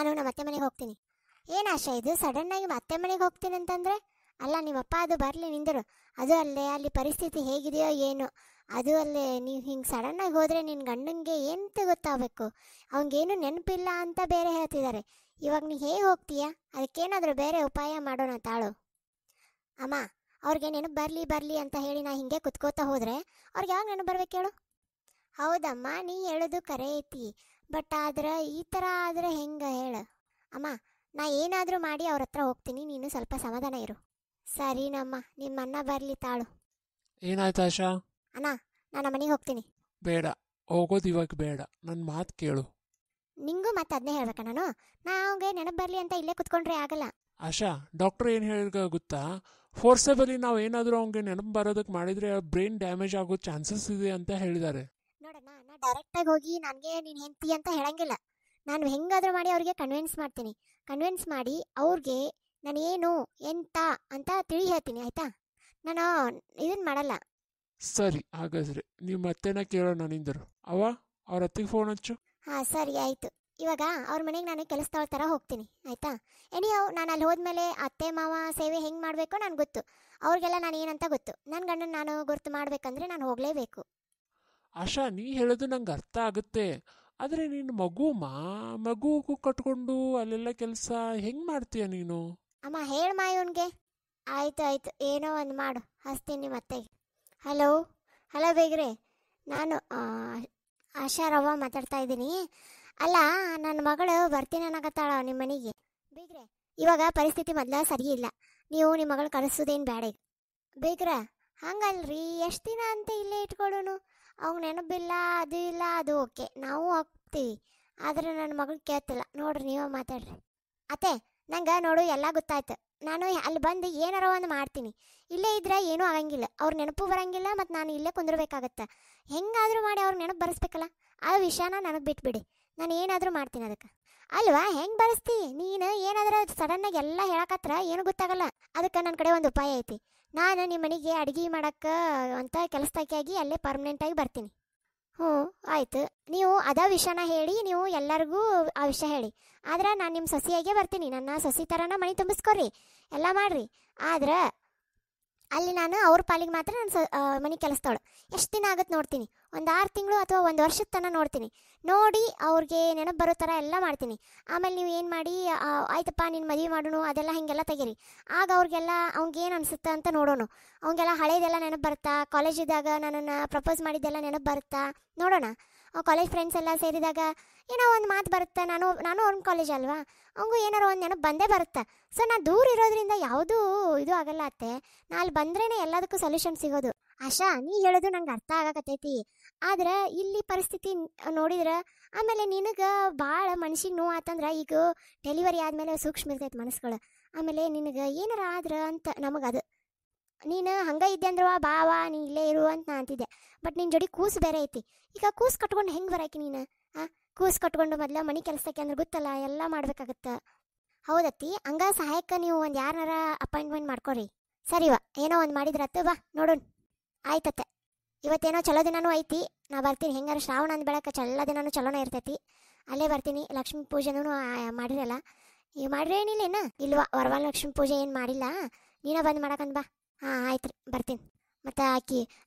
ನಾನು ನಮ್ಮ ಅತ್ತೆ ಮನೆಗೆ ಹೋಗ್ತೀನಿ. ಏನು ಆಶಾ ಇದು ಸಡನ್ನಾಗಿ ಅತ್ತೆ ಮನೆಗೆ ಹೋಗ್ತೀನಿ ಅಂತಂದರೆ? ಅಲ್ಲ ನಿಮ್ಮಪ್ಪ ಅದು ಬರಲಿ ನಿಂದರು. ಅದು ಅಲ್ಲೇ ಅಲ್ಲಿ ಪರಿಸ್ಥಿತಿ ಹೇಗಿದೆಯೋ ಏನು, ಅದು ಅಲ್ಲೇ ನೀವು ಹಿಂಗೆ ಸಡನ್ನಾಗಿ ಹೋದರೆ ನಿನ್ನ ಗಂಡನಿಗೆ ಎಂತ ಗೊತ್ತಾಗಬೇಕು? ಅವನಿಗೇನು ನೆನಪಿಲ್ಲ ಅಂತ ಬೇರೆ ಹೇಳ್ತಿದ್ದಾರೆ. ಇವಾಗ ನೀ ಹೇಗೆ ಹೋಗ್ತೀಯಾ? ಅದಕ್ಕೇನಾದರೂ ಬೇರೆ ಉಪಾಯ ಮಾಡೋಣ ತಾಳು. ಅಮ್ಮ, ಅವ್ರಿಗೆ ನೆನಪು ಬರಲಿ ಬರಲಿ ಅಂತ ಹೇಳಿ ನಾ ಹಿಂಗೆ ಕುತ್ಕೋತಾ ಹೋದರೆ ಅವ್ರಿಗೆ ಯಾವಾಗ ನೆನಪು ಬರ್ಬೇಕು ಹೇಳು? ಹೌದಮ್ಮ, ನೀ ಹೇಳೋದು ಕರೆ ಐತಿ. ಬಟ್ ಆದ್ರೆ ಈ ಥರ ಆದರೆ ಹೆಂಗೆ ಹೇಳು? ಅಮ್ಮ, ನಾ ಏನಾದರೂ ಮಾಡಿ ಅವ್ರ ಹತ್ರ ಹೋಗ್ತೀನಿ, ನೀನು ಸ್ವಲ್ಪ ಸಮಾಧಾನ ಇರು. ಸರಿನಮ್ಮ, ನಿಮ್ಮ ಅಣ್ಣ ಬರಲಿ ತಾಳು. ಏನಾಯ್ತು ಆಶಾ? ಅಣ್ಣ, ನಾನು ಮನೆಗೆ ಹೋಗ್ತೀನಿ. ಬೇಡ, ಹೋಗೋದು ಇವಾಗ ಬೇಡ, ನನ್ನ ಮಾತು ಕೇಳು. ನಿಂಗೂ ಮತ್ತೆ ಅದನ್ನೇ ಹೇಳ್ಬೇಕಾ ನಾನು? ಅವ್ಗೆ ನೆನಪು ಬರಲಿ ಅಂತ ಇಲ್ಲೇ ಕುತ್ಕೊಂಡ್ರೆ ಆಗಲ್ಲ. ಆಶಾ, ಡಾಕ್ಟರ್ ಏನು ಹೇಳಿದ ಗೊತ್ತಾ? ಫೋರ್ಸಬಲಿ ನಾವು ಏನಾದರೂ ಅವ್ನಿಗೆ ನೆನಪು ಬರೋದಕ್ಕೆ ಮಾಡಿದರೆ ಬ್ರೈನ್ ಡ್ಯಾಮೇಜ್ ಆಗೋ ಚಾನ್ಸಸ್ ಇದೆ ಅಂತ ಹೇಳಿದ್ದಾರೆ. ನೋಡಣ್ಣ, ನಾ ಡೈರೆಕ್ಟಾಗಿ ಹೋಗಿ ನನಗೆ ನೀನು ಹೆಂಡ್ತಿ ಅಂತ ಹೇಳಂಗಿಲ್ಲ. ನಾನು ಹೆಂಗಾದರೂ ಮಾಡಿ ಅವ್ರಿಗೆ ಕನ್ವಿನ್ಸ್ ಮಾಡ್ತೀನಿ. ಕನ್ವಿನ್ಸ್ ಮಾಡಿ ಅವ್ರಿಗೆ ನಾನು ಏನು ಎಂತ ಅಂತ ತಿಳಿ ಹೇಳ್ತೀನಿ, ಆಯಿತಾ? ನಾನು ಇದನ್ನು ಮಾಡಲ್ಲ. ಸರಿ, ಹಾಗಾದ್ರೆ ನೀವು ಮತ್ತೆನ ಕೇಳೋಣ ನಿಂದರು. ಅವ್ರ ಅತ್ತಿಗೆ ಫೋನ್ ಹಚ್ಚು. ಹಾಂ ಸರಿ ಆಯಿತು. ಇವಾಗ ಅವ್ರ ಮನೆಗೆ ನಾನು ಕೆಲಸದವ್ರ ಥರ ಹೋಗ್ತೀನಿ, ಆಯಿತಾ? ನಾನು ಅಲ್ಲಿ ಹೋದ್ಮೇಲೆ ಅತ್ತೆ ಮಾವ ಸೇವೆ ಹೆಂಗೆ ಮಾಡಬೇಕೋ ನನಗೆ ಗೊತ್ತು. ಅವ್ರಿಗೆಲ್ಲ ನಾನು ಏನಂತ ಗೊತ್ತು. ನನ್ನ ಗಂಡನ ನಾನು ಗುರ್ತು ಮಾಡಬೇಕಂದ್ರೆ ನಾನು ಹೋಗಲೇಬೇಕು. ಆಶಾ, ನೀ ಹೇಳೋದು ನಂಗೆ ಅರ್ಥ ಆಗುತ್ತೆ. ಆದರೆ ನೀನು ಮಗುಗೂ ಕಟ್ಕೊಂಡು ಅಲ್ಲೆಲ್ಲ ಕೆಲಸ ಹೆಂಗೆ ಮಾಡ್ತೀಯ ನೀನು? ಅಮ್ಮ ಹೇಳಮ್ಮ ಇವನಿಗೆ. ಆಯಿತು, ಏನೋ ಒಂದು ಮಾಡು, ಹಚ್ತೀನಿ ಮತ್ತೆಗೆ. ಹಲೋ ಬೇಗ್ರೆ, ನಾನು ಆಶಾ ರವ್ವ ಮಾತಾಡ್ತಾ ಇದ್ದೀನಿ. ಅಲ್ಲ, ನನ್ನ ಮಗಳು ಬರ್ತೀನಿ ಅನ್ನಕತ್ತಾಳ ನಿಮ್ಮ ಮನೆಗೆ. ಬೇಗ್ರೆ, ಇವಾಗ ಪರಿಸ್ಥಿತಿ ಮೊದಲ ಸರಿ ಇಲ್ಲ. ನೀವು ನಿಮ್ಮ ಮಗಳು ಕಳಿಸೋದೇನು ಬೇಡ. ಬೇಗ್ರ, ಹಂಗಲ್ರಿ, ಎಷ್ಟು ದಿನ ಅಂತ ಇಲ್ಲೇ ಇಟ್ಕೊಳ್ಳೋನು? ಅವ್ನು ನೆನಪಿಲ್ಲ, ಅದು ಇಲ್ಲ, ಅದು ಓಕೆ, ನಾವು ಹೋಗ್ತೀವಿ. ಆದರೆ ನನ್ನ ಮಗಳು ಕೇಳ್ತಿಲ್ಲ. ನೋಡ್ರಿ, ನೀವೇ ಮಾತಾಡ್ರಿ. ಅತ್ತೆ, ನಂಗೆ ನೋಡು ಎಲ್ಲ ಗೊತ್ತಾಯ್ತು. ನಾನು ಅಲ್ಲಿ ಬಂದು ಏನಾರ ಒಂದು ಮಾಡ್ತೀನಿ. ಇಲ್ಲೇ ಇದ್ರೆ ಏನೂ ಆಗಂಗಿಲ್ಲ. ಅವ್ರ ನೆನಪು ಬರೋಂಗಿಲ್ಲ, ಮತ್ತು ನಾನು ಇಲ್ಲೇ ಕುಂದಿರ್ಬೇಕಾಗತ್ತೆ. ಹೆಂಗಾದರೂ ಮಾಡಿ ಅವ್ರ ನೆನಪು ಬರೆಸ್ಬೇಕಲ್ಲ. ಆ ವಿಷಯನ ನನಗೆ ಬಿಟ್ಬಿಡಿ, ನಾನು ಏನಾದರೂ ಮಾಡ್ತೀನಿ ಅದಕ್ಕೆ. ಅಲ್ವಾ, ಹೆಂಗೆ ಬರೆಸ್ತಿ ನೀನು? ಏನಾದರೂ ಸಡನ್ನಾಗಿ ಎಲ್ಲ ಹೇಳಕತ್ರ ಏನು ಗೊತ್ತಾಗಲ್ಲ. ಅದಕ್ಕೆ ನನ್ನ ಕಡೆ ಒಂದು ಉಪಾಯ ಐತಿ. ನಾನು ನಿಮ್ಮ ಮನೆಗೆ ಅಡುಗೆ ಮಾಡೋಕ್ಕೆ ಅಂತ ಕೆಲಸದಾಗಿ ಅಲ್ಲೇ ಪರ್ಮನೆಂಟಾಗಿ ಬರ್ತೀನಿ. ಹ್ಞೂ ಆಯಿತು, ನೀವು ಅದೇ ವಿಷಯನ ಹೇಳಿ, ನೀವು ಎಲ್ಲರಿಗೂ ಆ ವಿಷಯ ಹೇಳಿ. ಆದ್ರೆ ನಾನು ನಿಮ್ಮ ಸೊಸೆಯಾಗೇ ಬರ್ತೀನಿ. ನನ್ನ ಸೊಸೆ ಥರನ ಮನೆ ತುಂಬಿಸ್ಕೊರಿ, ಎಲ್ಲ ಮಾಡಿರಿ. ಆದ್ರೆ ಅಲ್ಲಿ ನಾನು ಅವ್ರ ಪಾಲಿಗೆ ಮಾತ್ರ ನಾನು ಮನೆ ಕೆಲಸದವಳು. ಎಷ್ಟು ದಿನ ಆಗುತ್ತೆ ನೋಡ್ತೀನಿ. ಒಂದು 6 ತಿಂಗಳು ಅಥವಾ 1 ವರ್ಷದ ತನಕ ನೋಡ್ತೀನಿ. ನೋಡಿ ಅವ್ರಿಗೆ ನೆನಪು ಬರೋ ಥರ ಎಲ್ಲ ಮಾಡ್ತೀನಿ. ಆಮೇಲೆ ನೀವು ಏನು ಮಾಡಿ, ಆಯ್ತಪ್ಪ ನಿನ್ನ ಮದುವೆ ಮಾಡೋಣ ಅದೆಲ್ಲ ಹೀಗೆಲ್ಲ ತೆಗೀರಿ. ಆಗ ಅವ್ರಿಗೆಲ್ಲ ಅವ್ನಿಗೇನು ಅನಿಸುತ್ತೆ ಅಂತ ನೋಡೋಣ. ಅವನಿಗೆಲ್ಲ ಹಳೇದೆಲ್ಲ ನೆನಪು ಬರುತ್ತಾ? ಕಾಲೇಜಿದ್ದಾಗ ನನ್ನನ್ನು ಪ್ರಪೋಸ್ ಮಾಡಿದ್ದೆಲ್ಲ ನೆನಪು ಬರುತ್ತಾ ನೋಡೋಣ. ಕಾಲೇಜ್ ಫ್ರೆಂಡ್ಸ್ ಎಲ್ಲ ಸೇರಿದಾಗ ಏನೋ ಒಂದು ಮಾತು ಬರುತ್ತೆ. ನಾನು ಅವ್ನ ಕಾಲೇಜ್ ಅಲ್ವಾ, ಅವನಿಗೂ ಏನಾರು ಒಂದು ನೆನಪು ಬಂದೇ ಬರುತ್ತೆ. ಸೊ ನಾನು ದೂರ ಇರೋದ್ರಿಂದ ಯಾವುದೂ ಇದು ಆಗಲ್ಲ ಅತ್ತೆ. ನಾ ಅಲ್ಲಿ ಬಂದ್ರೇ ಎಲ್ಲದಕ್ಕೂ ಸೊಲ್ಯೂಷನ್ ಸಿಗೋದು. ಆಶಾ, ನೀ ಹೇಳೋದು ನಂಗೆ ಅರ್ಥ ಆಗಕತ್ತೈತಿ. ಆದ್ರೆ ಇಲ್ಲಿ ಪರಿಸ್ಥಿತಿ ನೋಡಿದ್ರೆ ಆಮೇಲೆ ನಿನಗೆ ಭಾಳ ಮನ್ಸಿಗೆ ನೋವು ಆತಂದ್ರೆ, ಈಗ ಡೆಲಿವರಿ ಆದಮೇಲೆ ಸೂಕ್ಷ್ಮ ಇರ್ತೈತೆ ಮನಸ್ಸುಗಳು. ಆಮೇಲೆ ನಿನಗೆ ಏನಾರ ಆದ್ರೆ ಅಂತ ನಮಗದು. ನೀನು ಹಂಗೆ ಇದ್ದೆ ಅಂದ್ರವಾ ಬಾವಾ ನೀ ಇಲ್ಲೇ ಇರು ಅಂತ ನಾ ಅಂತಿದ್ದೆ. ಬಟ್ ನಿನ್ನ ಜೋಡಿ ಕೂಸು ಬೇರೆ ಐತಿ. ಈಗ ಕೂಸು ಕಟ್ಕೊಂಡು ಹೆಂಗೆ ಬರಾಕಿ ನೀನು? ಕೂಸು ಕಟ್ಕೊಂಡು ಮೊದಲ ಮನೆ ಕೆಲಸಕ್ಕೆ ಅಂದ್ರೆ ಗೊತ್ತಲ್ಲ, ಎಲ್ಲ ಮಾಡ್ಬೇಕಾಗತ್ತೆ. ಹೌದತ್ತಿ, ಹಂಗ ಸಹಾಯಕ್ಕೆ ನೀವು ಒಂದು ಯಾರನ್ನಾರ ಅಪಾಯಿಂಟ್ಮೆಂಟ್ ಮಾಡ್ಕೊರಿ. ಸರಿವಾ, ಏನೋ ಒಂದು ಮಾಡಿದ್ರತ್ತು, ಬಾ ನೋಡೋಣ. ಆಯ್ತತ್ತೆ, ಇವತ್ತೇನೋ ಚಲೋ ದಿನನೂ ಐತಿ. ನಾ ಬರ್ತೀನಿ. ಹೆಂಗಾರ ಶ್ರಾವಣ ಅಂದ ಬೆಳಕ ಎಲ್ಲ ದಿನನೂ ಚಲೋನೇ ಇರ್ತೈತಿ. ಅಲ್ಲೇ ಬರ್ತೀನಿ. ಲಕ್ಷ್ಮೀ ಪೂಜೆನೂ ಮಾಡಿರಲ್ಲ. ಈಗ ಮಾಡ್ರಿ ಏನಿಲ್ಲೇನ? ಇಲ್ವಾ, ವರಮಹಾಲಕ್ಷ್ಮಿ ಪೂಜೆ ಏನು ಮಾಡಿಲ್ಲ. ನೀನೇ ಬಂದು ಮಾಡಕಂದು ಬಾ. ಹಾಂ ಆಯ್ತು ರೀ, ಬರ್ತೀನಿ. ಮತ್ತು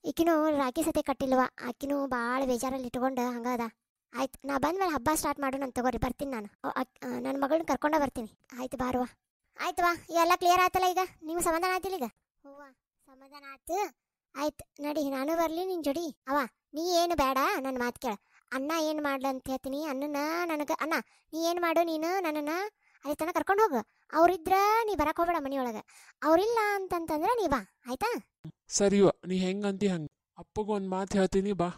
ಈಕಿನೂ ರಾಖಿ ಸತೆ ಕಟ್ಟಿಲ್ವಾ, ಆಕಿನೂ ಭಾಳ ಬೇಜಾರಲ್ಲಿ ಇಟ್ಕೊಂಡು ಹಂಗದ. ಆಯ್ತು, ನಾ ಬಂದ್ಮೇಲೆ ಹಬ್ಬ ಸ್ಟಾರ್ಟ್ ಮಾಡೋಣ ಅಂತ ತಗೋರಿ. ಬರ್ತೀನಿ ನಾನು. ನನ್ನ ಮಗಳನ್ನ ಕರ್ಕೊಂಡೇ ಬರ್ತೀನಿ. ಆಯ್ತು ಬಾರುವ. ಆಯ್ತವಾ, ಎಲ್ಲ ಕ್ಲಿಯರ್ ಆಯ್ತಲ್ಲ ಈಗ? ನೀವು ಸಮಾಧಾನ ಆಯ್ತಿಲ್ಲ ಈಗ? ಹೂವ, ಸಮಾಧಾನ ಆಯ್ತು. ಆಯ್ತು ನಡಿ, ನಾನು ಬರಲಿ ನಿನ್ನ ಜೋಡಿ. ನೀ ಏನು ಬೇಡ, ನನ್ನ ಮಾತು ಕೇಳ. ಅಣ್ಣ ಏನು ಮಾಡ್ಲ ಅಂತ ಹೇಳ್ತೀನಿ. ನನಗೆ ಅಣ್ಣ ನೀ ಏನು ಮಾಡು, ನೀನು ನನ್ನನ್ನು ಅಲ್ಲಿ ತನಕ ಕರ್ಕೊಂಡು ಹೋಗು. ಅವ್ರಿದ್ರ ನೀ ಬರಕ್ಕೆ ಹೋಗ್ಬೇಡ ಮನೆಯೊಳಗೆ. ಅವ್ರಿಲ್ಲ ಅಂತಂತಂದ್ರೆ ನೀ ಬಾ, ಆಯ್ತಾ? ಸರಿವ, ನೀ ಹೆಂಗಂತಿ ಹಂಗೆ. ಅಪ್ಪಗೊಂದು ಮಾತು ಹೇಳ್ತೀನಿ, ಬಾ.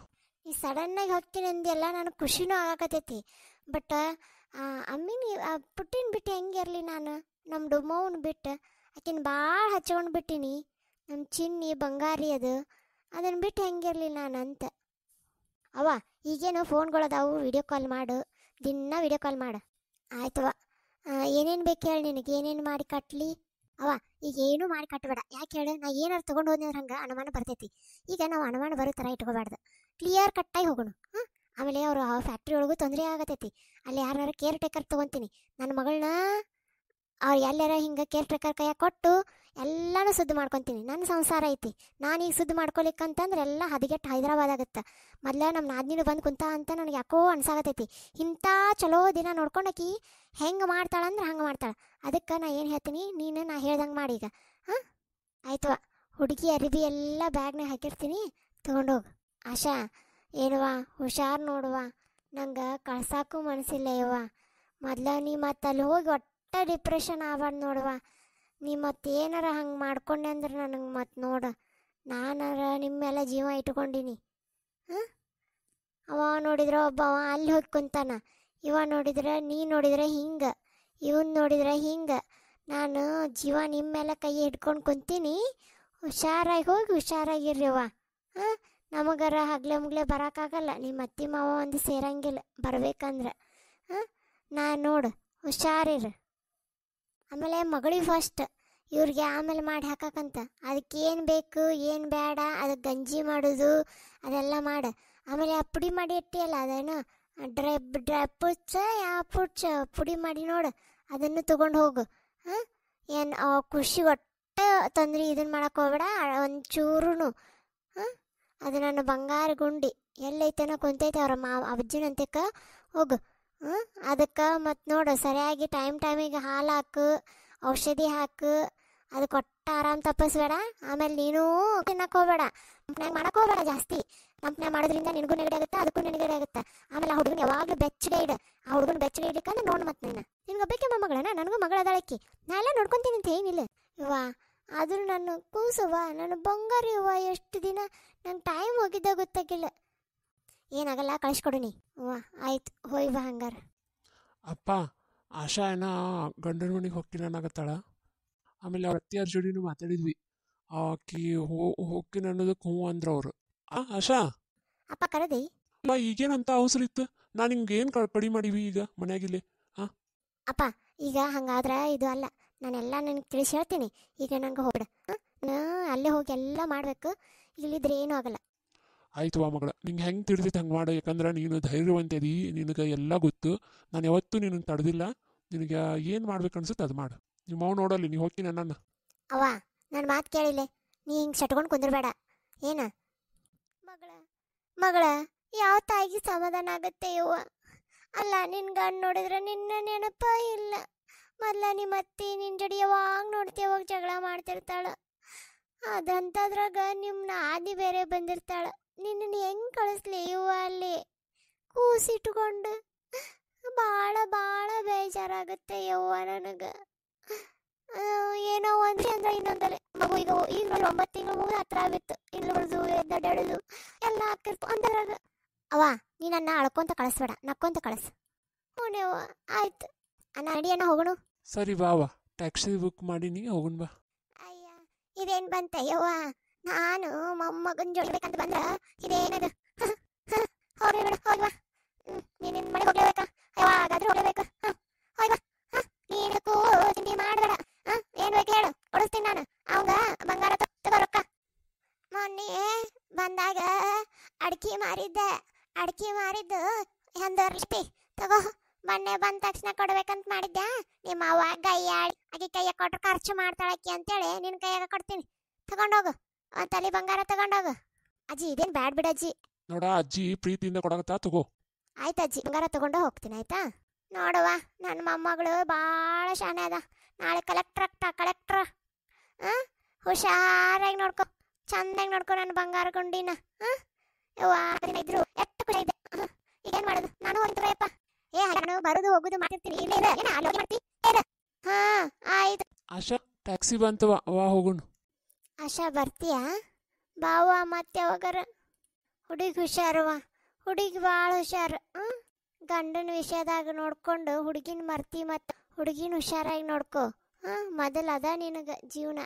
ಈ ಸಡನ್ನಾಗಿ ಹೋಗ್ತೀನಿ ಅಂದೆಲ್ಲ ನನಗೆ ಖುಷಿನೂ ಆಗಕತ್ತೈತಿ. ಬಟ್ ಅಮ್ಮಿನಿ ಪುಟ್ಟಿನ ಬಿಟ್ಟು ಹೆಂಗೆ ಇರಲಿ ನಾನು? ನಮ್ಮ ಡುಮ್ಮವ್ನ ಬಿಟ್ಟು ಆಕಿನ ಭಾಳ ಹಚ್ಕೊಂಡು ಬಿಟ್ಟಿನಿ. ನಮ್ಮ ಚಿನ್ನಿ ಬಂಗಾರಿ ಅದನ್ನು ಬಿಟ್ಟು ಹೆಂಗಿರಲಿ ನಾನು ಅಂತ. ಈಗೇನು ಫೋನ್ಗಳದಾವು, ವಿಡಿಯೋ ಕಾಲ್ ಮಾಡು, ದಿನ ವಿಡಿಯೋ ಕಾಲ್ ಮಾಡು. ಆಯ್ತವ, ಏನೇನು ಬೇಕು ಹೇಳಿ ನಿನಗೆ, ಏನೇನು ಮಾಡಿ ಕಟ್ಟಲಿ? ಈಗ ಏನೂ ಮಾಡಿ ಕಟ್ಟಬೇಡ. ಯಾಕೆ ಹೇಳು, ನಾ ಏನಾರು ತೊಗೊಂಡು ಹೋದ್ನಿ ಅಂದ್ರೆ ಹಂಗೆ ಅನುಮಾನ ಬರ್ತೈತಿ. ಈಗ ನಾವು ಅನುಮಾನ ಬರೋ ಥರ ಇಟ್ಕೋಬಾರ್ದು. ಕ್ಲಿಯರ್ ಕಟ್ಟಾಗಿ ಹೋಗೋಣ. ಆಮೇಲೆ ಅವರು ಆ ಫ್ಯಾಕ್ಟ್ರಿ ಒಳಗೂ ತೊಂದರೆ ಆಗತೈತಿ. ಅಲ್ಲಿ ಯಾರು ಕೇರ್ ಟೇಕರ್ ತೊಗೊತೀನಿ. ನನ್ನ ಮಗಳನ್ನ ಅವ್ರು ಎಲ್ಲಾರ ಹಿಂಗೆ ಕೇರ್ ಟೇಕರ್ ಕೈಯಾಗ ಕೊಟ್ಟು ಎಲ್ಲನೂ ಸುದ್ದು ಮಾಡ್ಕೊತೀನಿ. ನನ್ನ ಸಂಸಾರ ಐತಿ, ನಾನೀಗ ಸುದ್ದು ಮಾಡ್ಕೊಲಿಕ್ಕಂತಂದ್ರೆ ಎಲ್ಲ ಹದಗೆಟ್ಟು ಹೈದರಾಬಾದ್ ಆಗುತ್ತೆ. ಮೊದಲ ನಮ್ಮ ನಾದಿನಿನು ಬಂದು ಕುಂತ ಅಂತ ನನಗೆ ಯಾಕೋ ಅನ್ಸಾಗತೈತಿ. ಇಂಥ ಚಲೋ ದಿನ ನೋಡ್ಕೊಂಡಾಕಿ ಹೆಂಗೆ ಮಾಡ್ತಾಳಂದ್ರೆ ಹಂಗೆ ಮಾಡ್ತಾಳೆ. ಅದಕ್ಕೆ ನಾ ಏನು ಹೇಳ್ತೀನಿ, ನೀನು ನಾ ಹೇಳ್ದಂಗೆ ಮಾಡಿ ಈಗ. ಹಾಂ ಆಯ್ತವ, ಹುಡುಗಿ ಅರಿಬಿ ಎಲ್ಲ ಬ್ಯಾಗ್ನಾಗ ಹಾಕಿರ್ತೀನಿ, ತೊಗೊಂಡೋಗು. ಆಶಾ ಏನುವ ಹುಷಾರು ನೋಡುವ, ನಂಗೆ ಕಳ್ಸಾಕು ಮನಸ್ಸಿಲ್ಲ ಯವ್ವ. ಮೊದಲ ನೀ ಮತ್ತೆ ಅಲ್ಲಿ ಹೋಗಿ ಒಟ್ಟು ಡಿಪ್ರೆಷನ್ ಆಗ್ಬಾರ್ದು ನೋಡುವ. ನೀ ಮತ್ತೆ ಏನಾರ ಹಂಗೆ ಮಾಡ್ಕೊಂಡೆ ಅಂದ್ರೆ ನನಗೆ ಮತ್ತೆ ನೋಡು, ನಾನಾರ ನಿಮ್ಮ ಮೇಲೆ ಜೀವ ಇಟ್ಕೊಂಡೀನಿ. ಹಾಂ ಅವ ನೋಡಿದ್ರೆ ಒಬ್ಬವ ಅಲ್ಲಿ ಹೋಗಿ ಕುಂತಾನ, ಇವ ನೋಡಿದ್ರೆ ನೀ ನೋಡಿದ್ರೆ ಹಿಂಗೆ, ಇವನ್ ನೋಡಿದ್ರೆ ಹಿಂಗೆ. ನಾನು ಜೀವ ನಿಮ್ಮ ಮೇಲೆ ಕೈ ಹಿಡ್ಕೊಂಡು ಕುಂತೀನಿ. ಹುಷಾರಾಗಿ ಹೋಗಿ ಹುಷಾರಾಗಿರ್ರಿವ. ಹಾಂ ನಮಗರ ಹಗ್ಲೆ ಮುಗ್ಲೆ ಬರೋಕ್ಕಾಗಲ್ಲ, ನಿಮ್ಮ ಅತ್ತಿ ಮಾವ ಒಂದು ಸೇರಂಗಿಲ್ಲ ಬರ್ಬೇಕಂದ್ರೆ. ಹಾಂ ನಾನು ನೋಡು ಹುಷಾರಿರು. ಆಮೇಲೆ ಮಗಳಿಗೆ ಫಸ್ಟ್, ಇವ್ರಿಗೆ ಆಮೇಲೆ ಮಾಡಿ ಹಾಕಕ್ಕಂತ. ಅದಕ್ಕೆ ಏನು ಬೇಕು ಏನು ಬೇಡ ಅದಕ್ಕೆ ಗಂಜಿ ಮಾಡೋದು ಅದೆಲ್ಲ ಮಾಡು. ಆಮೇಲೆ ಆ ಪುಡಿ ಮಾಡಿ ಇಟ್ಟಿಯಲ್ಲ ಅದೇನು ಡ್ರೈ ಫ್ರೂಟ್ಸ್ ಯಾವ ಫ್ರೂಟ್ಸ್ ಪುಡಿ ಮಾಡಿ ನೋಡು, ಅದನ್ನು ತೊಗೊಂಡು ಹೋಗು. ಹಾಂ ಏನು ಖುಷಿ ಒಟ್ಟು ತೊಂದರೆ ಇದನ್ನು ಮಾಡಕ್ಕೆ ಹೋಗ್ಬೇಡ ಒಂಚೂರು. ಹಾಂ ಅದು ನನ್ನ ಬಂಗಾರ ಗುಂಡಿ ಎಲ್ಲೈತೇನೋ ಕುಂತೈತೆ ಅವ್ರ ಅಜ್ಜಿನಂತಕ್ಕೆ ಹೋಗು. ಹಾಂ ಅದಕ್ಕೆ ಮತ್ತು ನೋಡು ಸರಿಯಾಗಿ ಟೈಮಿಗೆ ಹಾಲು ಹಾಕು, ಔಷಧಿ ಹಾಕು, ಅದು ಕೊಟ್ಟ ಆರಾಮ್ ತಪ್ಪಿಸ್ಬೇಡ. ಆಮೇಲೆ ನೀನು ತಿನ್ನಕ್ಕೆ ಹೋಗ್ಬೇಡ, ಕಂಪ್ನ್ಯಾಗ ಮಾಡಕ್ಕೆ ಹೋಗ್ಬೇಡ ಜಾಸ್ತಿ. ಕಂಪ್ನ್ಯಾಗ ಮಾಡೋದ್ರಿಂದ ನಿನಗೂ ನೆಗಡಿ ಆಗುತ್ತೆ, ಅದಕ್ಕೂ ನೆಗಡಿ ಆಗುತ್ತೆ. ಆಮೇಲೆ ಆ ಹುಡುಗನ ಯಾವಾಗಲೂ ಬೆಚ್ಚಗೆ ಇಡು. ಆ ಹುಡುಗನ ಬೆಚ್ಚಗೆ ಇಡ್ಲಿಕ್ಕಂದ್ರೆ ನೋಡು ಮತ್ತೆ ನಿನ್ಗೆ ಒಬ್ಬಕ್ಕೆ ಮಗಳನ, ನನಗೂ ಮಗಳ ಅದಾಳಕ್ಕಿ, ನಾ ಎಲ್ಲ ನೋಡ್ಕೊತೀನಿ ಅಂತ ಏನಿಲ್ಲ ಇವ್ವ. ಆದರೂ ನನ್ನ ಕೂಸುವ ನನ್ನ ಬಂಗಾರ ಇವ್ವ, ಎಷ್ಟು ದಿನ ನಂಗೆ ಟೈಮ್ ಹೋಗಿದ್ದ ಗೊತ್ತಾಗಿಲ್ಲ. ಏನಾಗಲ್ಲ ಕಳಿಸ್ಕೊಡು ನೀ. ಅವ್ವ ಆಯ್ತು ಹೋಯ್ ಬಾ ಹಂಗಾರ. ಅಪ್ಪ ಆಶಾ ಏನ ಗಂಡನ ಮನೆಗೆ ಹೋಗ್ತೀನಾಗತ್ತಾಳ. ಆಮೇಲೆ ಅವ್ರ ಅತ್ತಿಯಾರ ಜೋಡಿನೂ ಮಾತಾಡಿದ್ವಿ, ಆಕಿ ಹೋಗ್ತೀನಿ ಅನ್ನೋದಕ್ಕೆ ಹ್ಞೂ ಅಂದ್ರ ಅವರು. ಆಶಾ ಅಪ್ಪ ಕರದಿ ಅಲ್ಲ ಈಗೇನಂತ ಅವಸರ ಇತ್ತು, ನಾನು ಹಿಂಗೆ ಏನು ಕಡಿಮೆ ಮಾಡೀವಿ ಈಗ ಮನ್ಯಾಗಿಲ್ಲಿ. ಹಾಂ ಅಪ್ಪ ಈಗ ಹಂಗಾದ್ರೆ ಇದು ಅಲ್ಲ, ನಾನೆಲ್ಲ ನಿನಗೆ ತಿಳಿಸಿ ಹೇಳ್ತೀನಿ. ಈಗ ನಂಗೆ ಹೋಗ್ಬಿಡ, ಅಲ್ಲೇ ಹೋಗಿ ಎಲ್ಲ ಮಾಡಬೇಕು, ಇಲ್ಲಿದ್ರೆ ಏನೂ ಆಗಲ್ಲ. ಆಯ್ತು ಮಗಳ, ನಿಂಗೆ ಹೆಂಗೆ ತಿಳಿದೈತೆ ಹಂಗೆ ಮಾಡು. ಯಾಕಂದ್ರೆ ನೀನು ಧೈರ್ಯವಂತದಿ, ನಿನಗೆ ಎಲ್ಲ ಗೊತ್ತು. ನಾನು ಯಾವತ್ತೂ ನಿನಗೆ ತಡೆದಿಲ್ಲ. ನಿನಗೆ ಏನು ಮಾಡ್ಬೇಕು ಅನ್ಸುತ್ತೆ ಅದು ಮಾಡು. ನಿಮ್ಮ ಅವ್ ನೋಡಲ್ಲಿ ನೀವು ಹೋಗ್ತೀನಿ ನನ್ನ. ಅವ್ವ ನನ್ನ ಮಾತು ಕೇಳಿಲ್ಲ, ನೀ ಹಿಂಗೆ ಸಟ್ಕೊಂಡು ಕುಂದಿರ್ಬೇಡ. ಏನ ಮಗಳ ಯಾವ ತಾಯಿಗೆ ಸಮಾಧಾನ ಆಗತ್ತೆ ಯವ್ವ. ಅಲ್ಲ ನಿನ್ನ ಗಂಡು ನೋಡಿದ್ರೆ ನಿನ್ನ ನೆನಪ ಇಲ್ಲ. ಮೊದಲ ನಿಮ್ಮ ಅತ್ತಿ ನಿನ್ನ ಜೋಡಿ ಯಾವಾಗ ನೋಡ್ತಿ ಯಾವಾಗ ಜಗಳ ಮಾಡ್ತಿರ್ತಾಳ. ಅದಂತದ್ರಾಗ ನಿಮ್ಮ ಆದಿ ಬೇರೆ ಬಂದಿರ್ತಾಳ. ನಿನ್ನನ್ನು ಹೆಂಗೆ ಕಳಿಸ್ಲಿ ಯವ್ವ ಅಲ್ಲಿ ಕೂಸಿಟ್ಕೊಂಡು. ಭಾಳ ಭಾಳ ಬೇಜಾರಾಗುತ್ತೆ ಯವ್ವ ನನಗೆ. ಏನೋ ಅಂದ್ರೆ ಇನ್ನೊಂದಲೆ ಮಗು ಈಗ 9 ತಿಂಗಳು ಮುಗಿದು ಹತ್ರ ಆಗಿತ್ತು. ಇಲ್ಲಿ ಉಳಿದು ಎದ್ದಾಡೋದು ಎಲ್ಲ ಆಗ್ತಿರ್ತು ಅಂದ್ರಾಗ. ಅವ್ವ ನೀ ನನ್ನ ಅಳ್ಕೊಂತ ಕಳಿಸ್ಬೇಡ, ನಕ್ಕೊಂತ ಕಳಿಸ್. ಹ್ಞೂ ಆಯ್ತು ಅಣ್ಣ ಅಡಿಯನ್ನ ಹೋಗೋಣ. ಸರಿ ಬಾವ, ಟ್ಯಾಕ್ಸಿ ಬುಕ್ ಮಾಡೀನಿ, ಹೋಗೋಣ ಬಾ. ಅಯ್ಯ ಇದೇನು ಬಂತಯ್ಯವ್ವ, ನಾನು ಮೊಮ್ಮಗನ ಜೋಡಿಬೇಕಂತ ಬಂದ್ರ ಇದೇನದು? ಹೋಗ್ಲಿ ಬಿಡು, ಹೋಗಿ ಬಾ. ನೀನು ಮನೆ ಹೋಗ್ಲೇಬೇಕಾ? ಯಾವಾಗಾದ್ರೂ ಹೋಗ್ಲೇಬೇಕು. ಹೋಗಿ ಬಾ. ನೀನು ಚಿಂತೆ ಮಾಡಬೇಡ. ಏನು ಬೇಕು ಹೇಳು, ಕೊಡಿಸ್ತೀನಿ ನಾನು. ಅವಂಗ ಬಂಗಾರ ತಗೋ ರೊಕ್ಕ. ಮೊನ್ನೆ ಬಂದಾಗ ಅಡ್ಕಿ ಮಾರಿದ್ದು ಎಂದರ್ಲಿಸ್ತಿ ತಗೋ. ಮೊನ್ನೆ ಬಂದ ತಕ್ಷಣ ಕೊಡ್ಬೇಕಂತ ಮಾಡಿದ್ದೆ. ನಿಮ್ಮ ಅವ್ವ ಗಯ್ಯಾಳಿ ಆಕೆ ಕೈಯಾಗ ಕೊಟ್ರೆ ಖರ್ಚು ಮಾಡ್ತಾಳಕ್ಕಿ ಅಂತೇಳಿ ನಿನ್ನ ಕೈಯಾಗ ಕೊಡ್ತೀನಿ. ತಗೊಂಡೋಗು, ಒಂದು ತಲೆ ಬಂಗಾರ ತಗೊಂಡೋಗು. ಅಜ್ಜಿ ಇದೇನು ಬ್ಯಾಡ್ ಬಿಡಜ್ಜಿ. ನೋಡ ಅಜ್ಜಿ ಪ್ರೀತಿಯಿಂದ ಕೊಡಕತ್ತಾ, ತಗೋ. ಆಯ್ತು ಅಜ್ಜಿ, ಬಂಗಾರ ತಗೊಂಡು ಹೋಗ್ತೀನಿ ಆಯ್ತಾ. ನೋಡುವ ನನ್ನ ಮೊಮ್ಮಗಳು ಭಾಳ ಶಾನೆ ಅದ. ನಾಳೆ ಕಲೆಕ್ಟ್ರ. ಹುಷಾರಾಗಿ ನೋಡ್ಕೊ, ಚಂದಾಗಿ ನೋಡ್ಕೊ ನನ್ನ ಬಂಗಾರ ಗುಂಡಿನ. ಯವ್ವ ಇದ್ರು ಎಷ್ಟು ಖುಷಿ ಇದೆ. ಈಗೇನು ಮಾಡೋದು, ನಾನು ಹೋಗ್ತೇವಪ್ಪ. ನಾನು ಬರೋದು ಹೋಗೋದು ಮಾಡ್ತಿರ್ತೀನಿ. ಇಲ್ಲ ಅಲ್ಲಿ ಹೋಗಿ ಮಾಡ್ತಿ. ಹಾಂ ಆಯ್ತು. ಆಶಾ ಟ್ಯಾಕ್ಸಿ ಬಂತವ, ವಾ ಹೋಗೋಣ. ಆಶಾ ಬರ್ತೀಯಾ? ಬಾವ ಮತ್ತೆ ಯಾವಾಗಾರ. ಹುಡುಗಿ ಹುಷಾರವ, ಹುಡುಗಿ ಭಾಳ ಹುಷಾರು. ಗಂಡನ ವಿಷಯದಾಗ ನೋಡ್ಕೊಂಡು ಹುಡುಗಿನ ಮರ್ತಿ, ಮತ್ತು ಹುಡುಗಿನ ಹುಷಾರಾಗಿ ನೋಡ್ಕೊ. ಮೊದಲು ಅದ ನಿನಗೆ ಜೀವನ.